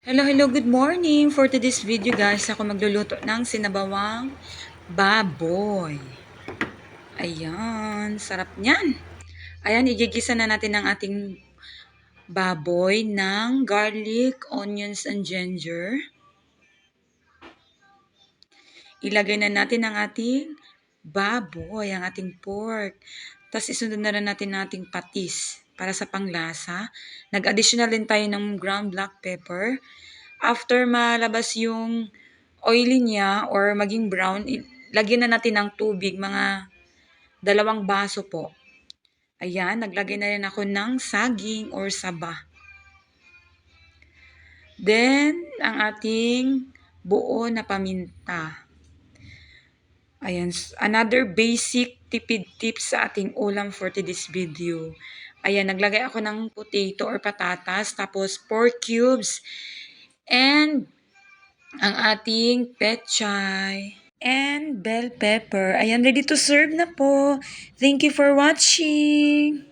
Hello, good morning. For today's video guys, ako magluluto ng sinabawang baboy. Ayan, sarap niyan. Ayan, igigisa na natin ang ating baboy ng garlic, onions, and ginger. Ilagay na natin ang ating baboy, ang ating pork. Tapos isunod na rin natin ang ating patis para sa panglasa. Nag-additional din tayo ng ground black pepper. After malabas yung oily niya or maging brown, lagyan na natin ng tubig, mga 2 baso po. Ayan, naglagay na rin ako ng saging or saba. Then, ang ating buo na paminta. Ayan, another basic tipid tips sa ating ulam for today's video. Ayan, naglagay ako ng potato or patatas, tapos pork cubes, and ang ating pechay and bell pepper. Ayan, ready to serve na po. Thank you for watching.